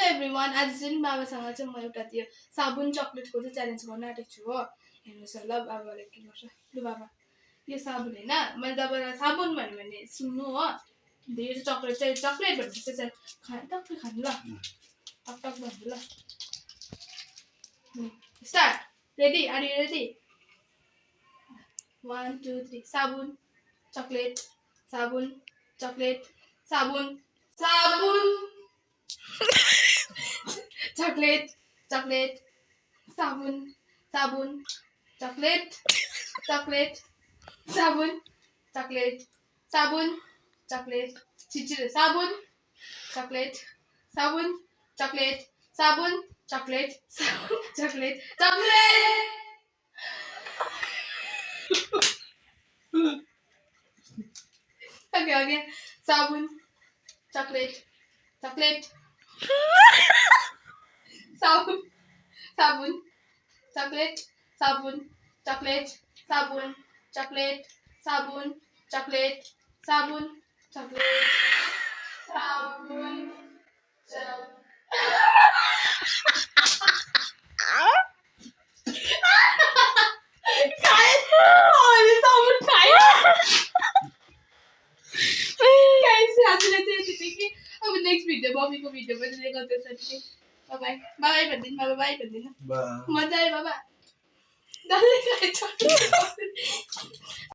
Everyone, आज चाहिँ बाबासँग चाहिँ म एउटा त्यो साबुन चक्लेटको चाहिँ च्यालेन्ज गर्न आँटेको छु हो। हेर्नुहोस् ल बाबाले के गर्छ। लु बाबा, यो साबुन होइन, मैले तपाईँलाई साबुन भन्यो भने सुन्नु हो। यो चाहिँ चक्लेट भनेपछि चाहिँ टक्कै खानु ल, टक भन्नु ल। Start. Ready? Are you ready? 1 2 3 साबुन चक्लेट साबुन चक्लेट साबुन साबुन चक्लेट चक्लेट साबुन साबुन चक्लेट चक्लेट साबुन चक्लेट साबुन चक्लेट छिटो साबुन चक्लेट साबुन चक्लेट साबुन चक्लेट साबुन chocolate chocolate Okay. Sabun, chocolate, chocolate. Sabun, sabun, chocolate, sabun, chocolate, sabun, chocolate, sabun, chocolate, sabun, chocolate, sabun, अब नेक्स्ट भिडियो मम्मीको भिडियो पनि देखाउँदैछ कि बाइ बाइ भन्दिन बाबा बाइ भन्दिन मजा आयो बाबा डल्लै खाइछ